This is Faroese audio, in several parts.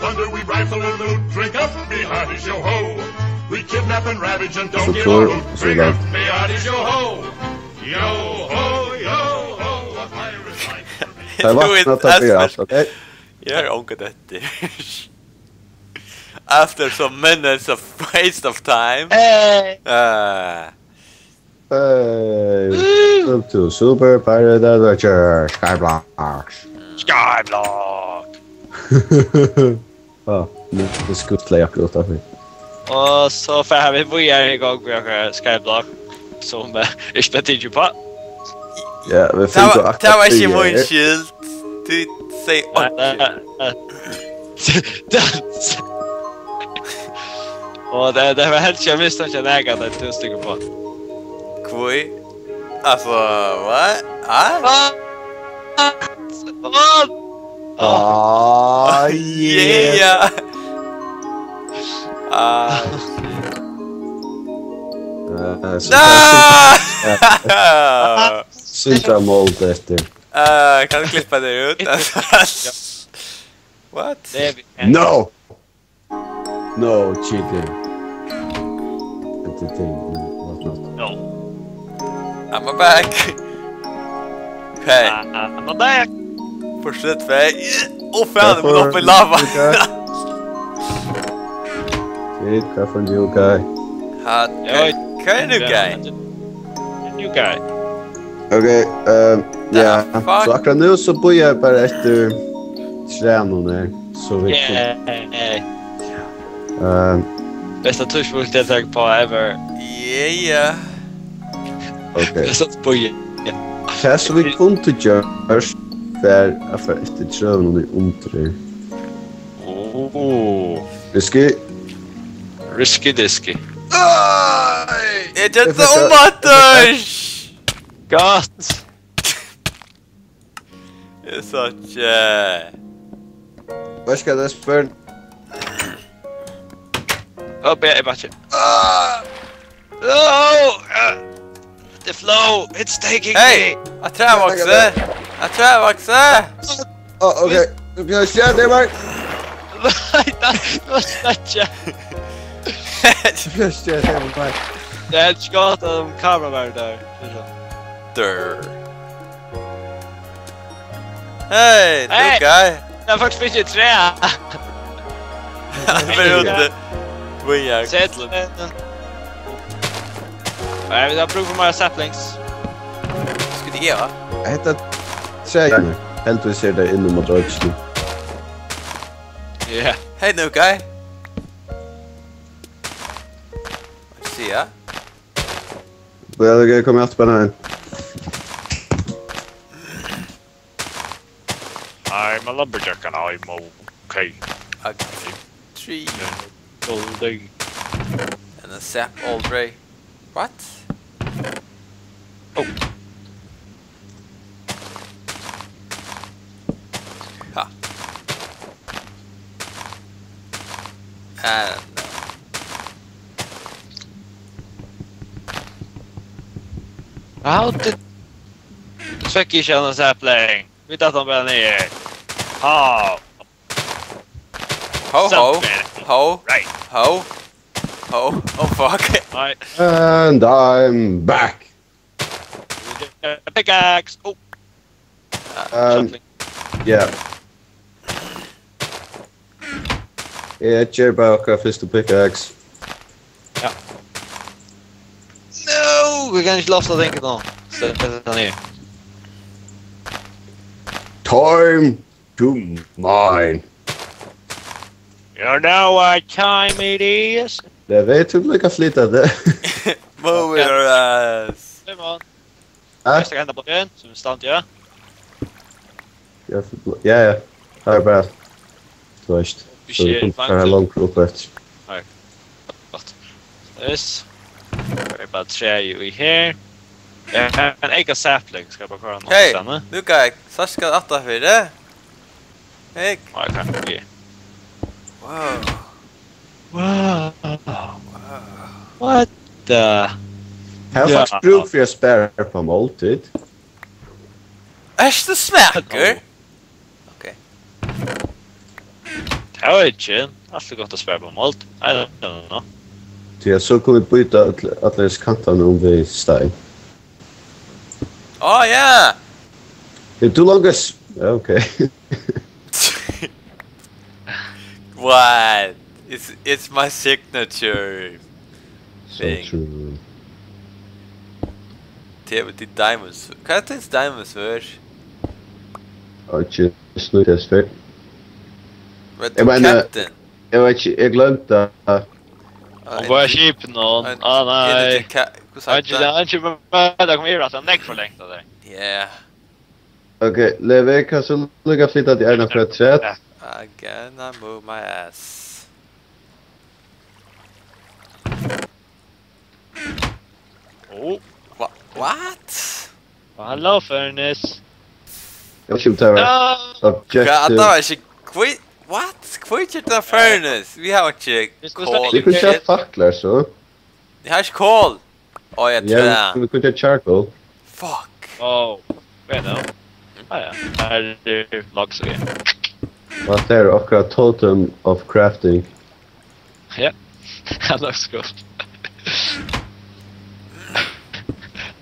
plunder, we rifle and loot. Drink up, me hearties, yo ho. We kidnap and ravage and don't give a hoot. Drink up, me hearties, yo ho. Yo ho, yo ho. A pirate's life. Do it as okay? Gör ångerdetti. After some minutes of waste of time. Hey! Hey! Welcome to Super Pirate Adventure, Skyblock. Skyblock! Nu skuttlar jag akkurat av mig. Och så får vi börja igång med Skyblock. Som jag spelar inte på. Ja, vi fick gå akkurat. Det var inte min skyld. Du säger och det var helt jag visste inte jag ägde det 2 stycken på. Kvui. Alltså, vad? Yeah. Synta målt efter. Kan du klippa det ut? What? No! No cheating. No. I'm back. Okay. I'm back. Fortsätt väg. Åh fan, det var uppe i lava. Shit, kaffe new guy. Vad är new guy? New guy. Okej, ja. Så akkurat nu så börjar jag bara efter tränorna. Så vi bästa touchpunkt jag tagit på ever. Yeah. Okej. Bästa börja. Det som vi kunde göra för efter tränorna i omtre. Risky disky. Det är inte omatters! Gott! Det är så Vad ska det spöra? Upp jag bara. No! The flow, it's taking me! Jag tror också! Okej, jag kör det bara! Nej, det var snatcha! Jag kör det bara! Det är ett skott av kameran där. Hey, new guy! Jag har faktiskt finns ju 3! Sätt den. Nej, vi har prov på några saplings. Ska det ge va? Jag heter tjejen. Helt vi ser det inom mot oyggj nu. Yeah. Hey new guy! Vad ser jag? Jag kommer att spänna en. I'm a lumberjack and I'm okay. I got a tree Building. and a sap already. What? Oh. Ha. I don't know. How did... Tvekki känna sapling. Vi tar dem bara ner. Ha. Ho. Right. Ho. Oh fuck. Right. And I'm back. Pickaxe. Oh. Yeah. Jag kör bara första pickaxe. Ja. No! Vi kan inte lossa tänket då. Ställ den ner. Time to mine. You know what time it is? Det vet du lyckas lite det. Move your ass. Come on. Jag ska hända på den, som stant jag. Ja. Här är bara. Först. Så vi kommer köra långt upp efter. Nej. Gott. This. Det är bara trä i här. En eka sapling ska jag bara köra något Hey, sen. new guy. Sashka atta för det. Hey. Ja, jag kan inte. Wow. What the? Här har faktiskt bruk för att spärra på måltid. Äsch det smäcker? Okej. Jag vet inte. Allt är gott att spela på mål. I don't know. Ja, så kommer vi byta alla kanterna om vi steg. Oh yeah! It's too long as... Okay. What? It's my signature So thing. true. The diamonds. Kan det diamonds för? Och just nu det är Red Jag menar- Captain. Jag vet inte, jag glömde att... Och vad är skip någon? Nej. Jag inte med. Det kommer ju att han näck för längt av det. Yeah. Okej, Levi, kan så lugga flytta till ena för ett trätt? Again, I move my ass. Oh. What? Hello, Furnace. Jag vet inte om det var No! objective. var inte quit. What? Quit the furnace. Vi har inte kol. Vi kunde köra facklar så. Vi har inte kol. Åh, jag Ja, tror vi kunde köra charcoal. Fuck. Oh. Wait, no. Ah, ja. Här är logs again. Vad det är akkurat totem of crafting. Ja. Det looks good.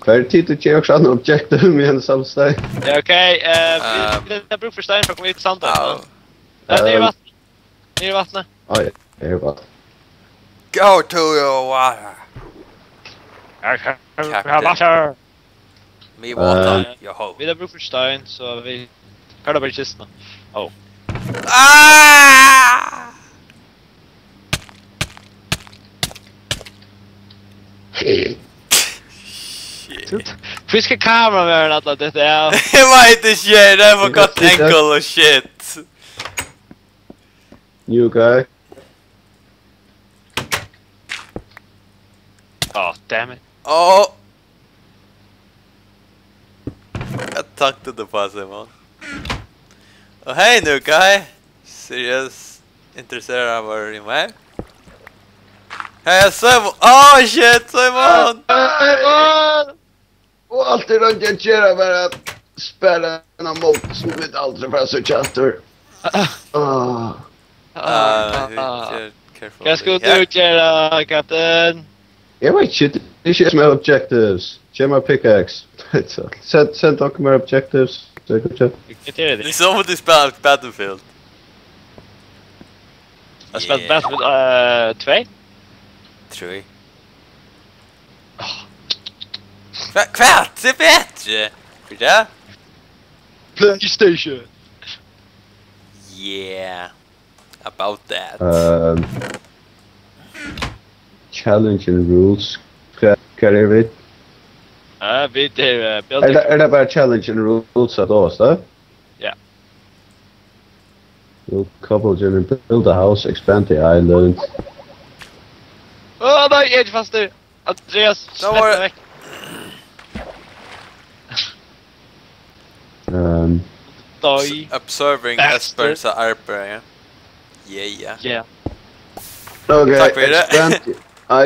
Kvar tid att köra också andra objective med en samsteg. Ja, okej. Jag brukar förstå för att komma ut i samtalet. Oh. Ner i vattnet. Ner i vattnet. Oj, det är bara... Go to your water. Vatten. Me water. Your hoe. Vi har bruk för stein, så vi kallar bara kistorna. Oh. Ah! Shit. Fiska kameran med den att det är... Det var inte shit, det var gott enkel och shit. New guy. Oh, damn it. Oh. Jag tackade det på sig, man. Och hej nu, guy. Seriöst intresserad av vad du med? Hej, Simon! Oh shit, Simon! Och alltid de kan köra bara att spela en mot som vi aldrig får så chatter. Careful. Jag ska ut göra, kapten. Jag vet inte, det känns som objectives. Kör my pickaxe. Send document objectives. Det är Det är som att du spelar Battlefield. Jag har spelat Battlefield 2. Tror jag. Kvart, det är bättre! För det? PlayStation. Yeah. About that. Challenging rules. Kan jag vet? Vi det building. Är det bara challenging rules att oss då? Ja. You'll couple and build a house, expand the island. Åh, nej, jag är fast nu. Andreas, släpp mig väck. Doj. Observing Esper's arbete. Yeah. Yeah. Okay, Tack för det. expand the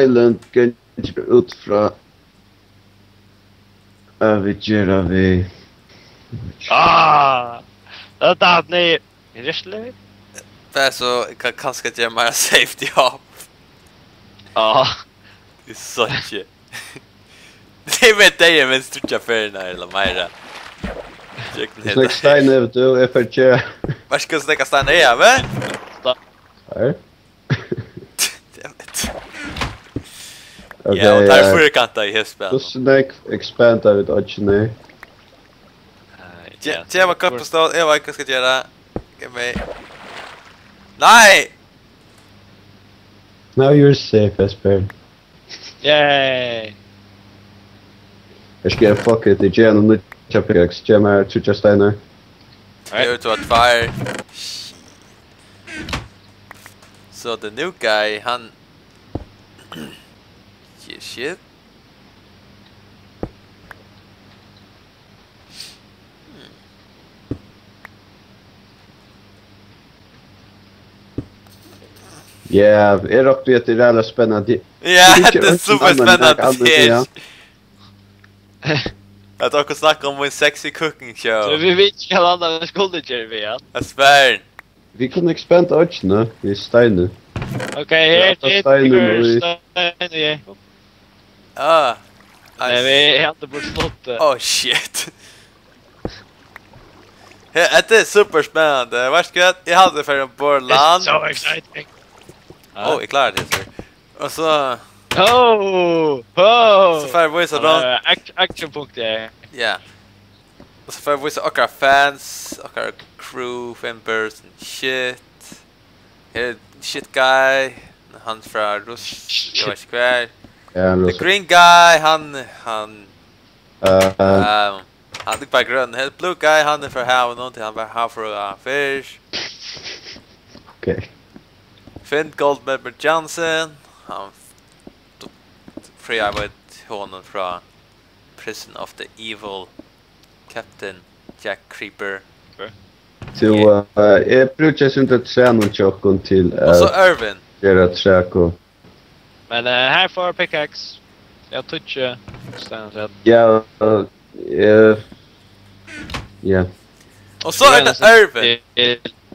island kan inte ut från... Vi gör vi... Det är ni. Är det slut? Det är så kan kanske ge mer safety up. Det är så shit. Det är med dig men strutcha för eller mer. Snack stein över du FRG. Vad ska jag snacka stanna är va? Här. Damn it. Ja, och därför kan ta i hästspel. Så snack expand av ett odgene. Ge mig kapp på stål. Jag vet vad ska göra. Ge mig. Nej! Now you're safe, Esper. Yay! Jag ska fuck it, det är en nytt pickaxe. Ge mig Tucha Steiner. Jag är ute att fire. Så the new guy, han... Yeah, shit. Ja, är dock det är jävla spännande. Ja, det är superspännande. Jag tar och snackar om en sexy cooking show. Vi vet inte vad andra skulder kör vi igen. Jag svär. Vi kunde expanda oyggj i steinen. Okej, här steinen. Ah. Nej, vi hämtar bort slottet. Oh shit. Det är superspännande. Varsågod. Jag hade för en på land. So exciting. Oh, jag klarade det. Och så... Oh! Så får jag visa dem. Actionpunkt är. Ja. Och så får jag visa åkara fans, åkara crew, members and shit. Här är shit guy. Han från Russ. Jag vet inte kvar. The green guy, han är bara grön. The blue guy, han är för hav och någonting. Han var hav för fish. Okej. Finn Goldmember Johnson. Han friar med honom från Prison of the Evil Captain Jack Creeper. Så jag brukar inte träna tjockon till och så Irvin. Göra träko. Men här får pickaxe. Jag touchar stannet. Ja. Ja. Och så är det Irvin.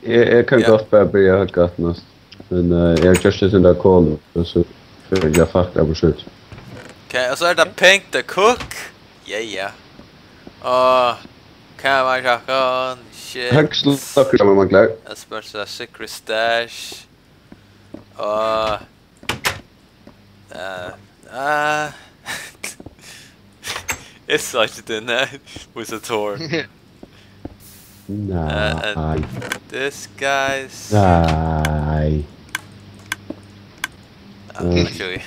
Jag kan gott bara börja hacka något. Men jag just den där kolen så för jag fattar på slut. Okej, och så är det Pink the Cook. Yeah. Och kan man chaka shit. Högst lockar som man klar. A special secret stash. Och it's such a night with a tour. Nej. This guy's Nej. actually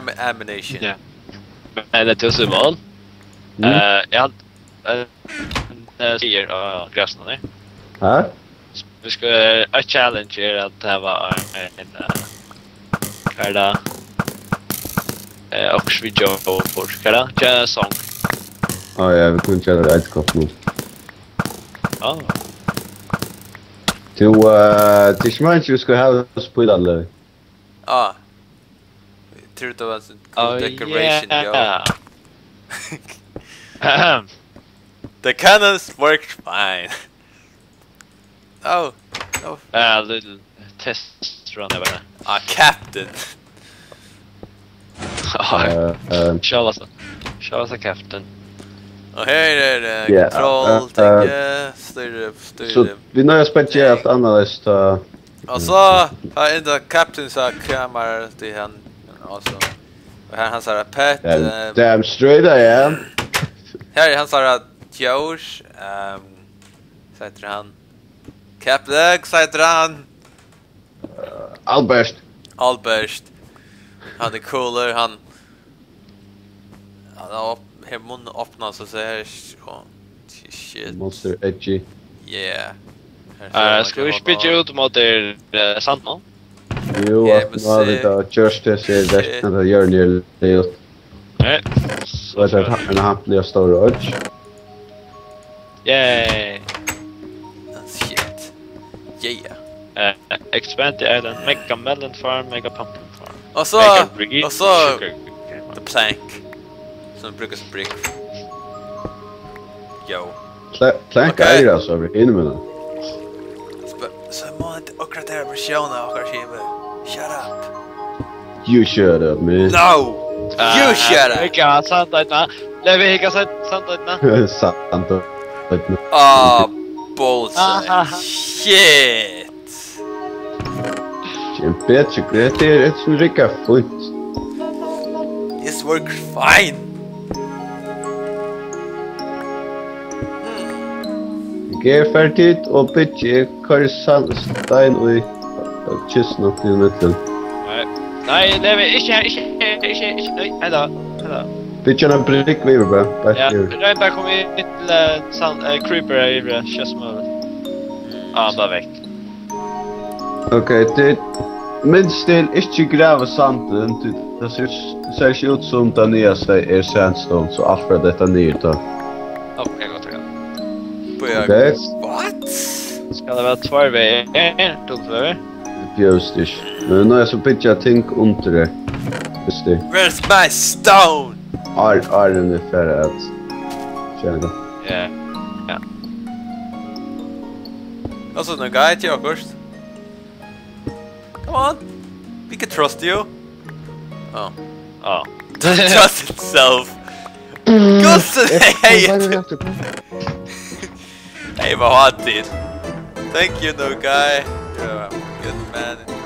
med ammunition. Ja. Men det är så val. Jag säger gräsna där. Ja? Vi ska challenge er att det var en kalla och vi jobbar på kalla just sång. Ja, vi kunde köra det ett kopp nu. Ja. Till smänt vi ska ha spridare. Ah. Tror det var en cool decoration, yeah. The cannons worked fine. Oh. Little test run over there. Captain. Show us a captain. Och här är det kontroll, styr Så vi nöjer speciellt annars ta... Och så har inte captain så kameran till han också. Och här han sa pet. Damn straight I am. Här han sa Josh. Säger han. Captain säger han. Albert. Han är cooler, han har munnen öppnad så säger shit. Monster edgy. Yeah. Ska vi spitcha ut mot Sandman? Jo, att nu har vi då just det ser resten av Jörn det. Nej. Så det är en hamplig stor oyggj. Yay. Shit. Yeah. Expand the island, make a melon farm, make a pumpkin farm. Och så the plank. Som brukar som brick. Yo. Plank är det alltså över inne. Så må inte uppgradera versionen av arkivet. Shut up. You shut up, man. No! You shut up! Vilka sandöjna? Levi, vilka sandöjna? Sant. Bullshit. Shit! En bättre grej, det är ett som rikar fint. This works fine. Ge färdigt och bitch Karlsstein och kissna till mitten. Nej, Levi, inte. Nej, hallå. Bitcharna brick vi bara. Ja, Röjnberg kommer in till Creeper i det körsmålet. Ja, han bara väck. Okej, det minst till inte gräva sanden. Det ser inte ut som det nyaste är sandstone, så allt för detta ner då. Okej, gott. Okej. What? Ska det vara två vägar? Tullflöver? Just det. Men nu är så bitcha tänk under det. Just det. Where's my stone? Är ungefär att känna. Ja. Also, no guy, till first. Come on, we can trust you. Oh. Oh. Trust itself. Gusten, hej! Hej, vad har tid. Thank you, no guy. You're a good man.